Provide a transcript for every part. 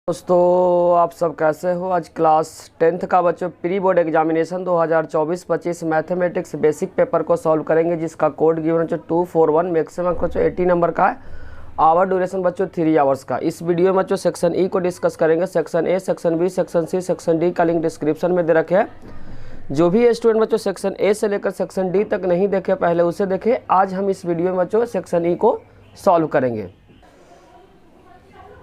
दोस्तों आप सब कैसे हो। आज क्लास 10th का बच्चों pre board examination 2024-25 mathematics basic paper को सॉल्व करेंगे, जिसका कोड गिवन बच्चों 241, मैक्सिमम बच्चों 80 नंबर का है। आवर ड्यूरेशन बच्चों 3 आवर्स का। इस वीडियो में बच्चों सेक्शन ई को डिस्कस करेंगे। Section A, section B, section C, section D का लिंक डिस्क्रिप्शन में दे रखे हैं। जो भी स्टूडेंट बच्चों सेक्शन ए से लेकर सेक्शन डी तक नहीं देखे पहले उसे देखे। आज हम इस वीडियो में बच्चों सेक्शन ई को सॉल्व करेंगे।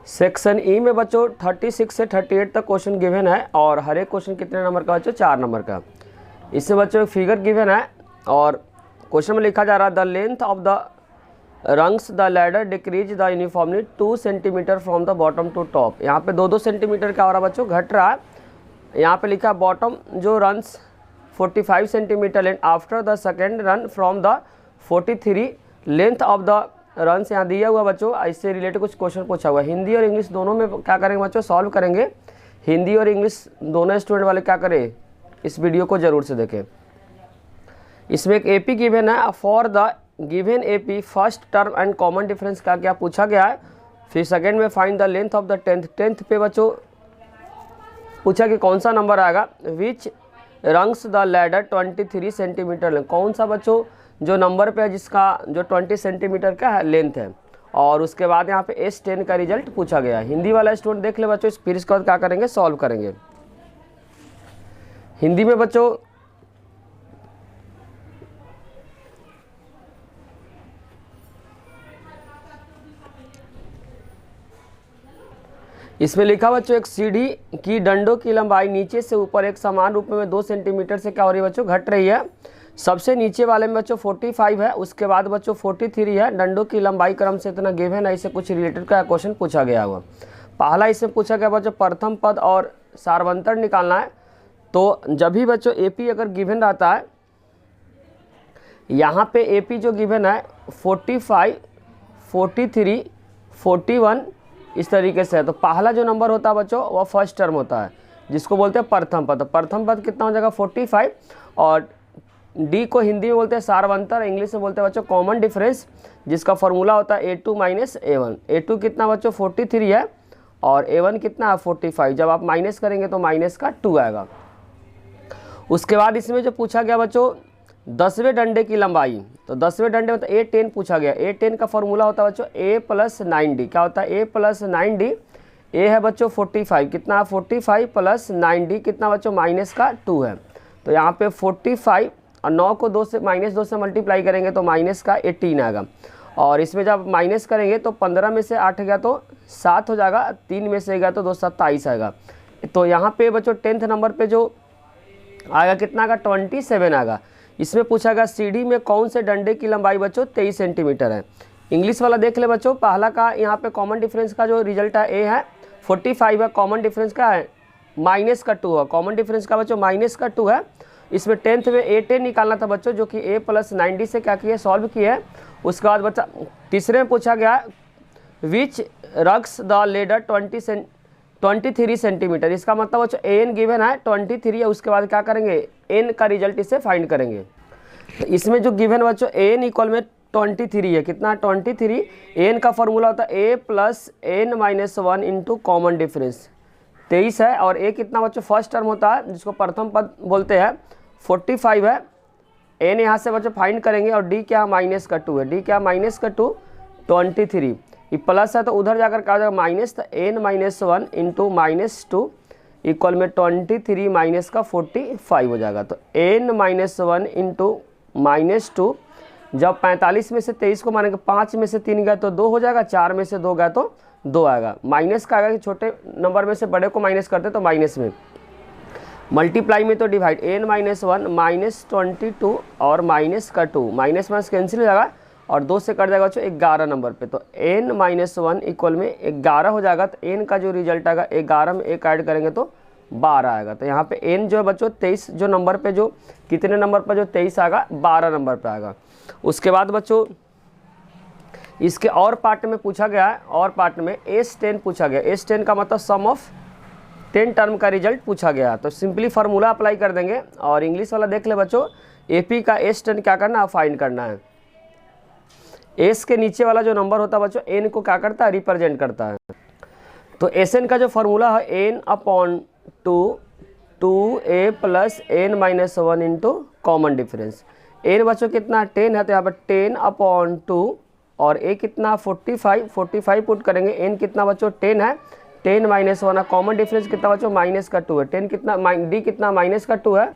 सेक्शन ई में बच्चों 36 से 38 तक क्वेश्चन गिवन है और हर एक क्वेश्चन कितने नंबर का बच्चों 4 नंबर का। इसमें बच्चों एक फिगर गिवन है और क्वेश्चन में लिखा जा रहा है the length of the rungs the ladder decrease the uniformly 2 centimetre from the bottom to top. यहाँ पे 2-2 सेंटीमीटर क्या हो रहा है बच्चों, घट रहा है। यहाँ पे लिखा बॉटम जो runs 45 centimetre length after the second run from the 43 length of the run से यहाँ दिया हुआ बच्चों। इससे रिलेटेड कुछ क्वेश्चन पूछा हुआ है। हिंदी और इंग्लिश दोनों में क्या करेंगे बच्चों, सॉल्व करेंगे। हिंदी और इंग्लिश दोनों स्टूडेंट वाले क्या करें, इस वीडियो को जरूर से देखें। इसमें एक एपी गिवन है। For the given AP first term and common difference का क्या पूछा गया है। फिर सेकेंड में find the length of the tenth पे बच्चों पूछा कि कौन सा नंबर आएगा। Which rungs the ladder 23 centimetre length, कौन सा बच्चों जो नंबर पे है जिसका जो 20 सेंटीमीटर का लेंथ है। और उसके बाद यहाँ पे S10 का रिजल्ट पूछा गया है। हिंदी वाला स्टूडेंट देख ले बच्चों, फिर इसके बाद क्या करेंगे, सॉल्व करेंगे। हिंदी में बच्चों इसमें लिखा बच्चों एक सीढ़ी की डंडों की लंबाई नीचे से ऊपर एक समान रूप में 2 सेंटीमीटर से क्या हो रही है बच्चों, घट रही है। सबसे नीचे वाले में बच्चों 45 है, उसके बाद बच्चों 43 है। डंडों की लंबाई क्रम से इतना गिवन है, इससे कुछ रिलेटेड का क्वेश्चन पूछा गया हुआ। पहला इसमें पूछा गया बच्चों प्रथम पद और सार्वंतर निकालना है। तो जब भी बच्चों एपी अगर गिवन रहता है, यहाँ पे एपी जो गिवन है 45, 43, 41 इस तरीके से है। तो पहला जो नंबर होता है बच्चों वह फर्स्ट टर्म होता है, जिसको बोलते हैं प्रथम पद। प्रथम पद कितना हो जाएगा 45। और डी को हिंदी में बोलते हैं सार्वंतर, इंग्लिश में बोलते हैं बच्चों कॉमन डिफरेंस, जिसका फॉर्मूला होता है A2 माइनस A1। A2 कितना बच्चों 43 है और A1 कितना है 45। जब आप माइनस करेंगे तो माइनस का 2 आएगा। उसके बाद इसमें जो पूछा गया बच्चों 10वें डंडे की लंबाई, तो 10वें डंडे मतलब A10 पूछा गया। A10 का फॉर्मूला होता है बच्चों A + 9D। क्या होता है A + 9D। A है बच्चों 45, कितना है 45 + 9D कितना बच्चों माइनस का 2 है। तो यहाँ पे 45 और 9 को 2 से मल्टीप्लाई करेंगे तो माइनस का 18 आएगा। और इसमें जब माइनस करेंगे तो 15 में से 8 गया तो 7 हो जाएगा, 3 में से गया तो 2 27 आएगा। तो यहाँ पे बच्चों 10th नंबर पे जो आएगा कितना आएगा 27 आएगा। इसमें पूछा गया सीढ़ी में कौन से डंडे की लंबाई बच्चों 23 सेंटीमीटर है। इंग्लिश वाला देख ले बच्चों, पहला का यहाँ पे कॉमन डिफरेंस का जो रिजल्ट है ए है 45 है, कॉमन डिफरेंस का है माइनस का 2 है। कॉमन डिफरेंस का बच्चों माइनस का 2 है। इसमें 10th में A10 निकालना था बच्चों, जो कि A + 9D से क्या किया, सॉल्व किया है। उसके बाद बच्चा तीसरे में पूछा गया विच रग्स द लेडर 23 सेंटीमीटर। इसका मतलब बच्चों AN गिवन है 23 है। उसके बाद क्या करेंगे, N का रिजल्ट इसे फाइंड करेंगे। तो इसमें जो गिवन बच्चों AN इक्वल में 23 है, कितना 23। AN का फॉर्मूला होता है A + N - 1 into common difference 23 है। और A कितना बच्चों फर्स्ट टर्म होता है जिसको प्रथम पद बोलते हैं 45 है। N यहाँ से बच्चों फाइंड करेंगे और D क्या माइनस का 2 है। D क्या माइनस का 2 23, ये प्लस है तो उधर जाकर क्या हो जाएगा माइनस। तो N - 1 इंटू -2 इक्वल में 23 माइनस का 45 हो जाएगा। तो N - 1 इंटू -2, जब 45 में से 23 को मानेंगे 5 में से 3 गया तो 2 हो जाएगा, 4 में से 2 गया तो 2 आएगा। माइनस का आएगा कि छोटे नंबर में से बड़े को माइनस करते तो माइनस में, मल्टीप्लाई में तो डिवाइड। N - 1 -22 और माइनस का 2, माइनस माइनस कैंसिल हो जाएगा और 2 से कट जाएगा बच्चों 11 नंबर पे। तो N - 1 इक्वल में 11 हो जाएगा। तो N का जो रिजल्ट आएगा 11 में 1 ऐड करेंगे तो 12 आएगा। तो यहाँ पे N जो है बच्चों 23 जो नंबर पे जो कितने नंबर पर जो 23 आएगा 12 नंबर पे आएगा। उसके बाद बच्चों इसके और पार्ट में पूछा गया है, और पार्ट में S10 पूछा गया। S10 का मतलब सम ऑफ 10 टर्म का रिजल्ट पूछा गया। तो सिंपली फार्मूला अप्लाई कर देंगे। और इंग्लिश वाला देख ले बच्चों, AP का S10 क्या करना है, फाइंड करना है। एस के नीचे वाला जो नंबर होता है बच्चों एन को क्या करता है, रिप्रेजेंट करता है। तो एस एन का जो फॉर्मूला है n upon two 2a plus n minus 1 into common difference. N बच्चों कितना 10 है, तो यहाँ पर 10 अपॉन 2 और a कितना 45 पुट करेंगे। एन कितना बच्चों 10 है, 10 माइनस 1 है, कॉमन डिफरेंस कितना बच्चों माइनस का 2 है, 10 कितना डी कितना माइनस का 2 है।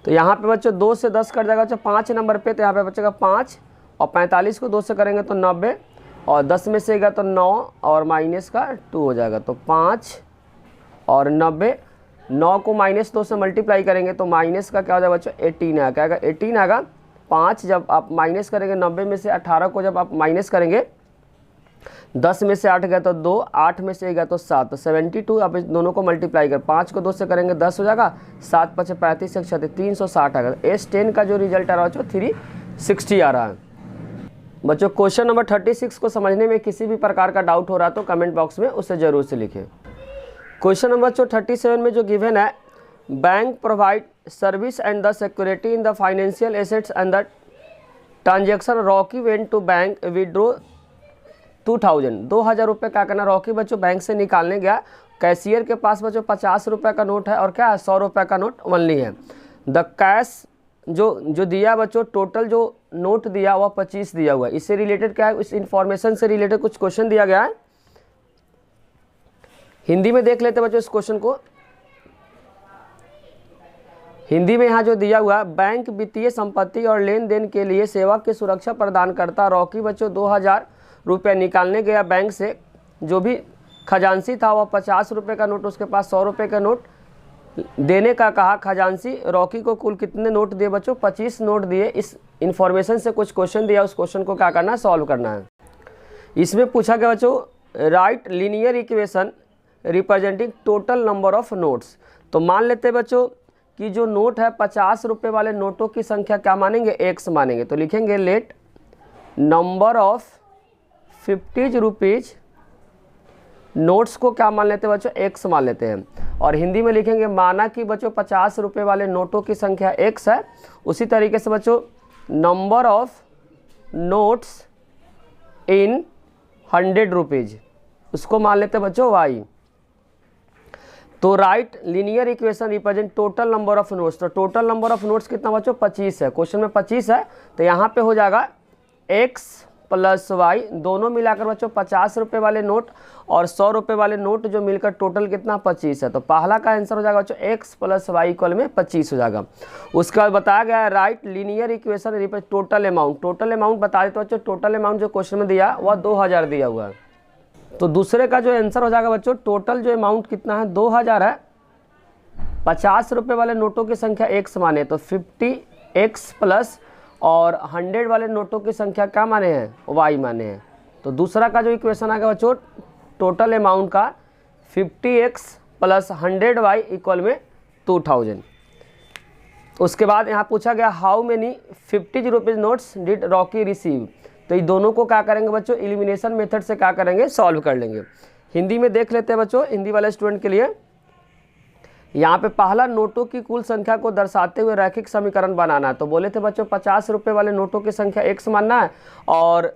तो यहाँ पे बच्चों 2 से 10 कट जाएगा बच्चों 5 नंबर पे, तो यहाँ पे बचेगा 5 और 45 को 2 से करेंगे तो 90 और 10 में से गया तो 9 और माइनस का 2 हो जाएगा। तो 5 और 90, 9 को माइनस 2 से मल्टीप्लाई करेंगे तो माइनस का क्या हो जाएगा बच्चों 18 आएगा। 18 आएगा। 5 जब आप माइनस करेंगे 90 में से 18 को जब आप माइनस करेंगे 10 में से 8 गया तो 2, 8 में से गया तो 7, तो 72 आप इस दोनों को मल्टीप्लाई कर 5 को 2 से करेंगे 10 हो जाएगा, 7 5 35 1 360 आएगा। S10 का जो रिजल्ट आ रहा है बच्चों 360 आ रहा है। बच्चों क्वेश्चन नंबर 36 को समझने में किसी भी प्रकार का डाउट हो रहा तो कमेंट बॉक्स में उसे जरूर से लिखें। क्वेश्चन नंबर 37 में जो गिवन है, bank provide service and the security in the financial assets and the transaction Rocky went to bank withdraw 2000 रुपये क्या करना रॉकी बच्चों बैंक से निकालने गया। कैशियर के पास बच्चों 50 रुपये का नोट है और क्या है 100 रुपये का नोट ओनली है। द कैश जो दिया बच्चों टोटल जो नोट दिया वह 25 दिया हुआ है। इससे रिलेटेड क्या है, इस इंफॉर्मेशन से रिलेटेड कुछ क्वेश्चन दिया गया है। हिंदी में देख लेते बच्चों इस क्वेश्चन को। हिंदी में यहाँ जो दिया हुआ बैंक वित्तीय संपत्ति और लेन देन के लिए सेवा की सुरक्षा प्रदान करता रॉकी बच्चों 2000 रुपये निकालने गया बैंक से। जो भी खजांची था वह 50 रुपये का नोट, उसके पास 100 रुपये का नोट देने का कहा। खजांची रॉकी को कुल कितने नोट दिए बच्चों 25 नोट दिए। इस इंफॉर्मेशन से कुछ क्वेश्चन दिया, उस क्वेश्चन को क्या करना है सॉल्व करना है। इसमें पूछा गया बच्चों right linear equation representing total number of notes. तो मान लेते बच्चों कि जो नोट है 50 रुपये वाले नोटों की संख्या क्या मानेंगे x मानेंगे। तो लिखेंगे let number of 50 rupees notes को क्या मान लेते हैं बच्चों x मान लेते हैं। और हिंदी में लिखेंगे माना कि बच्चों 50 रुपये वाले नोटों की संख्या x है। उसी तरीके से बच्चों number of notes in 100 rupees उसको मान लेते हैं बच्चों y। तो right linear equation represent total number of notes. तो टोटल नंबर ऑफ नोट्स कितना बच्चों 25 है, क्वेश्चन में 25 है। तो यहाँ पे हो जाएगा x प्लस y, दोनों मिलाकर बच्चों 50 रुपये वाले नोट और 100 रुपये वाले नोट जो मिलकर टोटल कितना 25 है। तो पहला का आंसर हो जाएगा बच्चों x प्लस वाई इक्वल में 25 हो जाएगा। उसके बाद बताया गया है right linear equation represent total amount. Total amount बता देते बच्चों, टोटल अमाउंट जो क्वेश्चन में दिया वह 2000 दिया हुआ है। तो दूसरे का जो आंसर हो जाएगा बच्चों टोटल जो अमाउंट कितना है 2000 है। 50 रुपये वाले नोटों की संख्या x माने तो 50x प्लस और 100 वाले नोटों की संख्या क्या माने हैं y माने हैं। तो दूसरा का जो इक्वेशन आ गया बच्चों टोटल अमाउंट का 50x प्लस 100y इक्वल में 2000। उसके बाद यहाँ पूछा गया how many 50 rupees notes did Rocky receive. तो ये दोनों को क्या करेंगे बच्चों एलिमिनेशन मेथड से क्या करेंगे सॉल्व कर लेंगे। हिंदी में देख लेते हैं बच्चों, हिंदी वाले स्टूडेंट के लिए यहाँ पे पहला नोटों की कुल संख्या को दर्शाते हुए रैखिक समीकरण बनाना है। तो बोले थे बच्चों 50 रुपये वाले नोटों की संख्या x मानना है और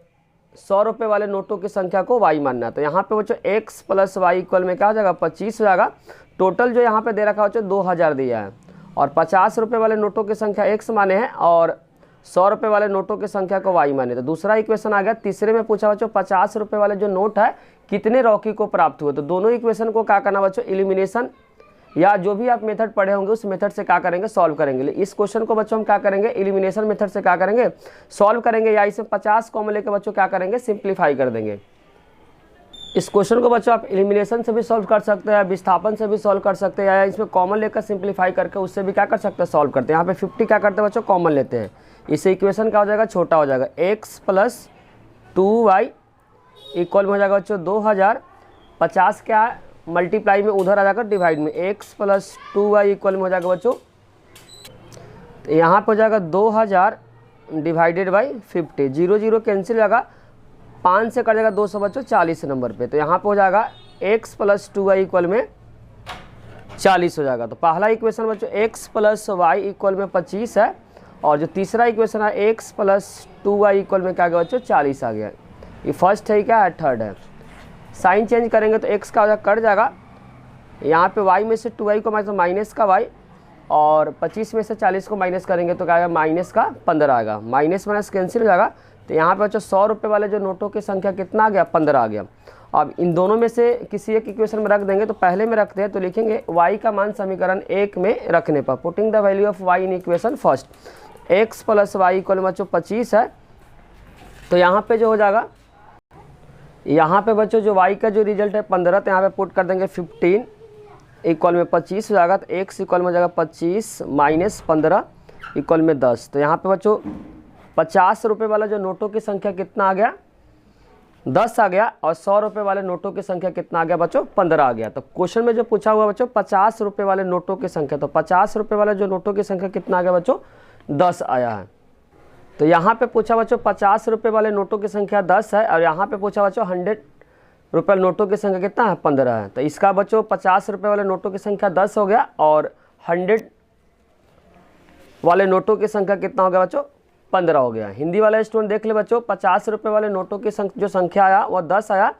100 रुपये वाले नोटों की संख्या को y मानना है। तो यहाँ पे बच्चों x प्लस वाई इक्वल में क्या हो जाएगा 25 हो जाएगा। टोटल जो यहाँ पे दे रखा बच्चों 2000 दिया है और 50 रुपये वाले नोटों की संख्या x माने हैं और 100 रुपये वाले नोटों की संख्या को y माने। तो दूसरा इक्वेशन आ गया। तीसरे में पूछा बच्चों 50 रुपये वाले जो नोट है कितने रॉकी को प्राप्त हुए। तो दोनों इक्वेशन को क्या करना बच्चों एलिमिनेशन या जो भी आप मेथड पढ़े होंगे उस मेथड से क्या करेंगे सॉल्व करेंगे। इस क्वेश्चन को बच्चों हम क्या करेंगे एलिमिनेशन मेथड से क्या करेंगे सॉल्व करेंगे या इसे 50 कॉमन लेकर बच्चों क्या करेंगे सिंप्लीफाई कर देंगे। इस क्वेश्चन को बच्चों आप एलिमिनेशन से भी सॉल्व कर सकते हैं, विस्थापन से भी सॉल्व कर सकते हैं या इसमें कॉमन लेकर सिंप्लीफाई करके उससे भी क्या कर सकते हैं सॉल्व करते हैं। यहाँ पे 50 क्या करते हैं बच्चों कॉमन लेते हैं, इससे इक्वेशन क्या हो जाएगा छोटा हो जाएगा x प्लस 2y इक्वल में हो जाएगा बच्चों 2000। 50 क्या मल्टीप्लाई में उधर आ जाकर डिवाइड में x प्लस 2y इक्वल में हो जाएगा बच्चों। तो यहाँ पर हो जाएगा 2000 डिवाइडेड बाई 50, 0 0 कैंसिल जाएगा, 5 से कट जाएगा 200 बच्चों 40 नंबर पे। तो यहाँ पे हो जाएगा x प्लस 2y इक्वल में 40 हो जाएगा। तो पहला इक्वेशन बच्चों x प्लस y इक्वल में 25 है और जो तीसरा इक्वेशन है x प्लस 2y इक्वल में क्या आ गया बच्चों 40 आ गया। ये फर्स्ट है क्या है थर्ड है। साइन चेंज करेंगे तो x का हो जाएगा, कट जाएगा। यहाँ पे y में से 2y को माइनस, तो माइनस का y, और 25 में से 40 को माइनस करेंगे तो क्या आएगा, माइनस का 15 आएगा। माइनस माइनस कैंसिल हो जाएगा, तो यहाँ पे बच्चों 100 रुपये वाले जो नोटों की संख्या कितना आ गया, 15 आ गया। अब इन दोनों में से किसी एक इक्वेशन में रख देंगे, तो पहले में रखते हैं, तो लिखेंगे y का मान समीकरण 1 में रखने पर, putting the value of y in equation first, x plus Y equal बच्चों 25 है, तो यहाँ पे जो हो जाएगा, यहाँ पे बच्चों जो y का जो रिजल्ट है 15, तो यहाँ पे पुट कर देंगे 15 इक्वल में 25 हो जाएगा, तो x इक्वल में हो जाएगा 25 माइनस 15 इक्वल में 10। तो यहाँ पे बच्चों 50 रुपये वाला जो नोटों की संख्या कितना आ गया, 10 आ गया, और 100 रुपये वाले नोटों की संख्या कितना आ गया बच्चों, 15 आ गया। तो क्वेश्चन में जो पूछा हुआ बच्चों 50 रुपये वाले नोटों की संख्या, तो 50 रुपये वाले जो नोटों की संख्या कितना आ गया बच्चों, 10 आया है। तो यहाँ पे पूछा बच्चों 50 रुपये वाले नोटों की संख्या 10 है, और यहाँ पे पूछा बच्चों 100 रुपये नोटों की संख्या कितना है, 15 है। तो इसका बच्चों 50 रुपये वाले नोटों की संख्या 10 हो गया, और 100 वाले नोटों की संख्या कितना हो गया बच्चों, 15 हो गया। हिंदी वाला स्टूडेंट देख ले बच्चों, 50 रुपये वाले नोटों की जो संख्या आया वह 10 आया,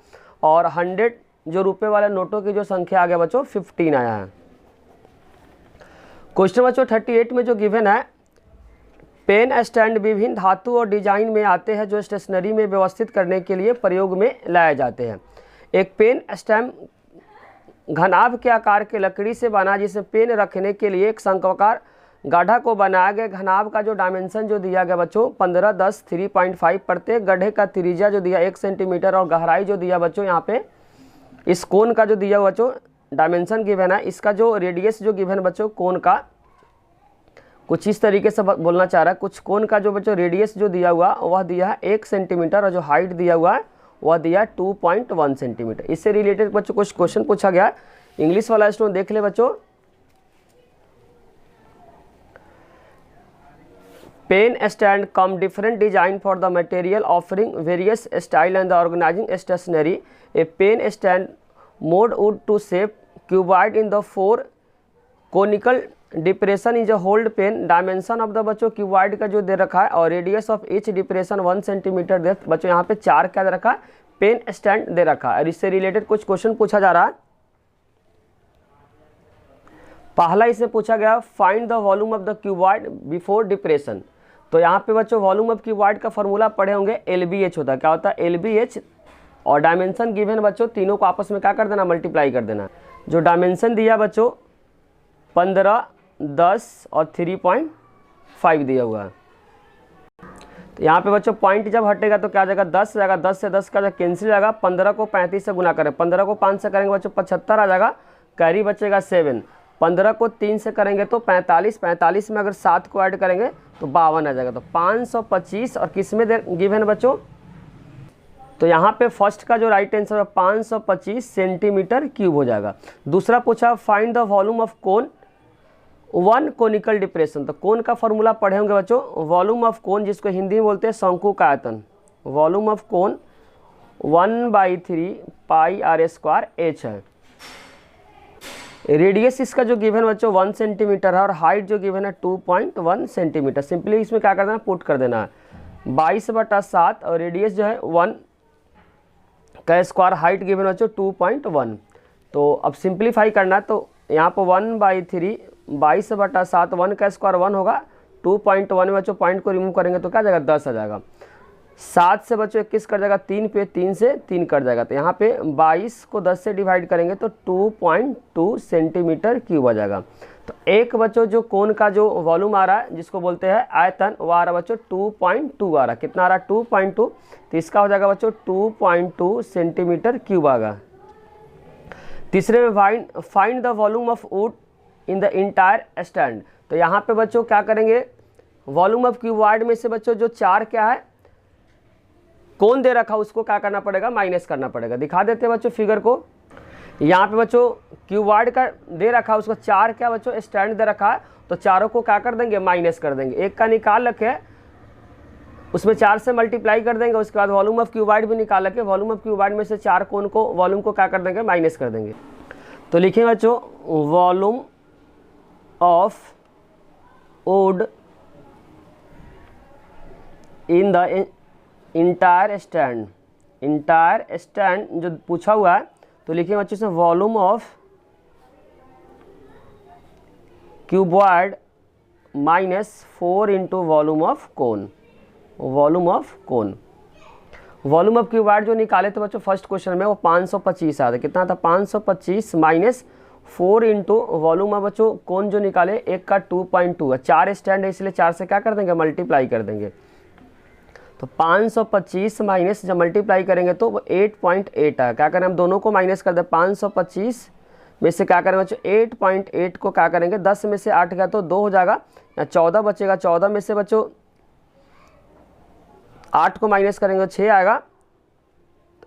और 100 जो रुपये वाले नोटों की जो संख्या आ गया बच्चों 15 आया है। क्वेश्चन बच्चों 38 में जो गिवन है, पेन स्टैंड विभिन्न धातु और डिजाइन में आते हैं जो स्टेशनरी में व्यवस्थित करने के लिए प्रयोग में लाए जाते हैं। एक पेन स्टैंड घनाभ के आकार के लकड़ी से बना, जिसमें पेन रखने के लिए एक शंक्वाकार गड्ढा को बनाया गया। घनाभ का जो डायमेंशन जो दिया गया बच्चों 15, 10, 3.5, प्रत्येक गड्ढे का त्रिज्या जो दिया 1 सेंटीमीटर, और गहराई जो दिया बच्चों यहाँ पे इस कोन का जो दिया हुआ बच्चों डायमेंशन गिवन है, इसका जो रेडियस जो गिवन बच्चों कोन का कुछ इस तरीके से बोलना चाह रहा है। कुछ कोन का जो बच्चों रेडियस जो दिया हुआ वह दिया है 1 सेंटीमीटर, और जो हाइट दिया हुआ है वह दिया है 2.1 सेंटीमीटर। इससे रिलेटेड बच्चों कुछ क्वेश्चन पूछा गया है, इंग्लिश वाला स्टूडेंट देख ले बच्चों। Pen stand come different design for the material offering various style and the organising stationery. A pen stand made wood to shape cuboid in the 4 conical depression is a hold pen. Dimension of the बच्चों cuboid का जो दे रखा है, और radius of each depression 1 centimetre दे बच्चों यहाँ पे 4 क्या दे रखा है, पेन स्टैंड दे रखा है। और इससे रिलेटेड कुछ क्वेश्चन पूछा जा रहा है। पहला इसमें पूछा गया find the volume of the cuboid before depression. तो यहाँ पे बच्चों वॉल्यूम ऑफ क्यूबॉइड का फॉर्मूला पढ़े होंगे, LBH होता है। क्या होता है, LBH, और डायमेंशन गिवन बच्चों तीनों को आपस में क्या कर देना, मल्टीप्लाई कर देना। जो डायमेंशन दिया बच्चों 15, 10 और 3.5 दिया हुआ है। तो यहाँ पे बच्चों पॉइंट जब हटेगा तो क्या आ जाएगा, 10 जाएगा, 10 से 10 का जब कैंसिल जाएगा। 15 को 35 से गुना करें, 15 को 5 से करेंगे बच्चों 75 आ जाएगा, कैरी बचेगा 7। 15 को 3 से करेंगे तो 45, 45 में अगर 7 को ऐड करेंगे तो 52 आ जाएगा। तो 525, और किस में गिवन बच्चों, तो यहाँ पे फर्स्ट का जो राइट आंसर है 525 सेंटीमीटर क्यूब हो जाएगा। दूसरा पूछा find the volume of cone 1 conical depression. तो कोन का फॉर्मूला पढ़े होंगे बच्चों, वॉल्यूम ऑफ कोन जिसको हिंदी में बोलते हैं शंकु का आयतन। Volume of cone 1/3 pi r² h है। रेडियस इसका जो गिवन बच्चों 1 सेंटीमीटर है, और हाइट जो गिवन है 2.1 सेंटीमीटर। सिंपली इसमें क्या कर देना, पुट कर देना है 22/7, और रेडियस जो है 1 का स्क्वायर, हाइट गिवन बच्चों 2.1। तो अब सिंप्लीफाई करना है, तो यहाँ पर 1/3 22/7, 1 का स्क्वायर 1 होगा, 2.1 में बच्चों पॉइंट को रिमूव करेंगे तो क्या आ जाएगा, 10 आ जाएगा। 7 से बच्चों 21 कट जाएगा, 3 पे 3 से 3 कट जाएगा। तो यहाँ पे 22 को 10 से डिवाइड करेंगे तो 2.2 सेंटीमीटर क्यूब आ जाएगा। तो एक बच्चों जो कोन का जो वॉल्यूम आ रहा है जिसको बोलते हैं आयतन, वो आ रहा है बच्चों 2.2 आ रहा है। कितना आ रहा है, 2.2। तो इसका हो जाएगा बच्चों 2.2 सेंटीमीटर क्यूब आएगा। तीसरे में find the volume of wood in the entire stand. तो यहाँ पे बच्चों क्या करेंगे, वॉल्यूम ऑफ क्यूबॉइड में से बच्चों जो 4 क्या है कोन दे रखा, उसको क्या करना पड़ेगा, माइनस करना पड़ेगा। दिखा देते हैं बच्चों फिगर को। यहाँ पे बच्चों क्यूबॉइड का दे रखा, उसको 4 क्या बच्चों स्टैंड दे रखा है, तो चारों को क्या कर देंगे, माइनस कर देंगे। एक का निकाल रखे, उसमें 4 से मल्टीप्लाई कर देंगे। उसके बाद वॉल्यूम ऑफ क्यूबॉइड भी निकाल रखे, वॉल्यूम ऑफ क्यूबॉइड में से 4 कोन को वॉल्यूम को क्या कर देंगे, माइनस कर देंगे। तो लिखेंगे बच्चों volume of wood in the entire stand entire stand जो पूछा हुआ है तो लिखेंगे बच्चों इसमें volume of cuboid -4 into volume of cone. Volume of cone, volume of cuboid जो निकाले थे बच्चों फर्स्ट क्वेश्चन में वो 525 आता। कितना था? 525 -4 इंटू वॉल्यूम ऑफ बच्चों कोन जो निकाले एक का 2.2 है। 4 स्टैंड है इसलिए 4 से क्या कर देंगे? मल्टीप्लाई कर देंगे। तो 525 माइनस जब मल्टीप्लाई करेंगे तो वो 8.8 है। क्या करें हम दोनों को माइनस कर दें। 525 में से क्या करेंगे बच्चों? 8.8 को क्या करेंगे? 10 में से 8 गया तो 2 हो जाएगा, या 14 बचेगा। 14 में से बच्चों 8 को माइनस करेंगे तो 6 आएगा।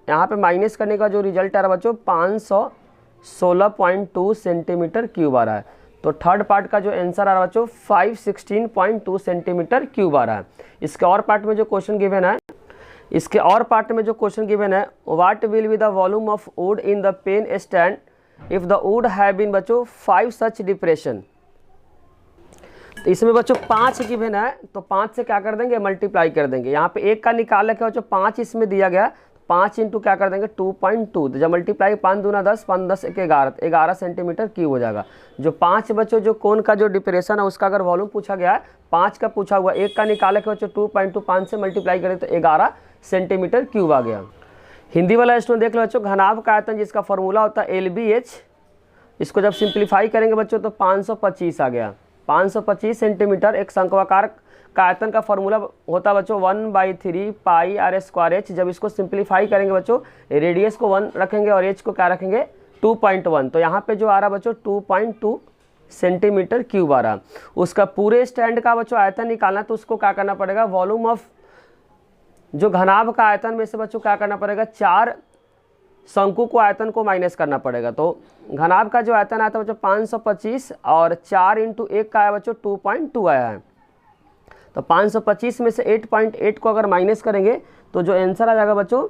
यहाँ पे माइनस करने का जो रिजल्ट आ रहा है बच्चों 516.2 सेंटीमीटर क्यूब आ रहा है। तो थर्ड पार्ट का जो आंसर आ रहा है बच्चों 516.2 सेंटीमीटर क्यूब आ रहा है। इसके और पार्ट में जो क्वेश्चन गिवन है, what will be the volume of wood in the pen stand if the wood have been बच्चों 5 सच डिप्रेशन। तो इसमें बच्चों 5 गिवन है तो 5 से क्या कर देंगे? मल्टीप्लाई कर देंगे। यहाँ पे 1 का निकाल रखे बच्चों 5 इसमें दिया गया, 5 इंटू क्या कर देंगे? 2.2। तो जब मल्टीप्लाई 5 दूना 10, 5 10 1 11 सेंटीमीटर क्यूब हो जाएगा। जो 5 बच्चों जो कोन का जो डिप्रेशन है उसका अगर वॉल्यूम पूछा गया है 5 का पूछा हुआ, 1 का निकाल के बच्चों 2.2 5 से मल्टीप्लाई करें तो 11 सेंटीमीटर क्यूब आ गया। हिंदी वाला स्टूडेंट देख लो बच्चों, घनाभ का आयतन जिसका फॉर्मूला होता है LBH, इसको जब सिंप्लीफाई करेंगे बच्चों तो 525 आ गया। 525 सेंटीमीटर एक शंक्वाकार का आयतन का फॉर्मूला होता है बच्चों 1/3 पाई r²h। जब इसको सिंप्लीफाई करेंगे बच्चों रेडियस को 1 रखेंगे और h को क्या रखेंगे? 2.1। तो यहाँ पे जो आ रहा बच्चों 2.2 सेंटीमीटर क्यूब आ रहा। उसका पूरे स्टैंड का बच्चों आयतन निकालना तो उसको क्या करना पड़ेगा? वॉल्यूम ऑफ जो घनाभ का आयतन में से बच्चों क्या करना पड़ेगा? 4 शंकु को आयतन को माइनस करना पड़ेगा। तो घनाभ का जो आयतन आता है बच्चों 525 और 4 इंटू 1 का आया बच्चों 2.2 आया है। तो 525 में से 8.8 को अगर माइनस करेंगे तो जो आंसर आ जाएगा बच्चों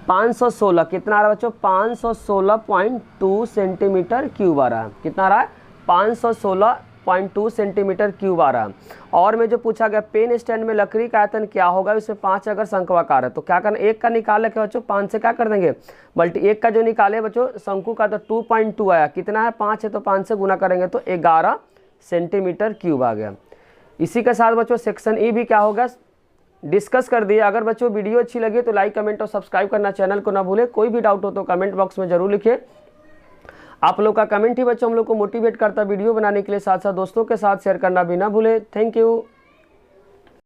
516। कितना आ रहा है बच्चों? 516.2 सेंटीमीटर क्यूब आ रहा है। कितना आ रहा है? 516.2 सेंटीमीटर क्यूब आ रहा है। और में जो पूछा गया पेन स्टैंड में लकड़ी का आयतन क्या होगा? इसमें 5 अगर शंक्वाकार है तो क्या करना? 1 का निकाल के बच्चों 5 से क्या कर देंगे? मल्टी 1 का जो निकाले बच्चों शंकु का तो 2.2 आया। कितना है? 5 है तो 5 से गुना करेंगे तो 11 सेंटीमीटर क्यूब आ गया। इसी के साथ बच्चों सेक्शन ई भी क्या होगा डिस्कस कर दिए। अगर बच्चों वीडियो अच्छी लगी तो लाइक कमेंट और सब्सक्राइब करना चैनल को ना भूले। कोई भी डाउट हो तो कमेंट बॉक्स में जरूर लिखिए। आप लोग का कमेंट ही बच्चों हम लोग को मोटिवेट करता है वीडियो बनाने के लिए। साथ साथ दोस्तों के साथ शेयर करना भी ना भूले। Thank you.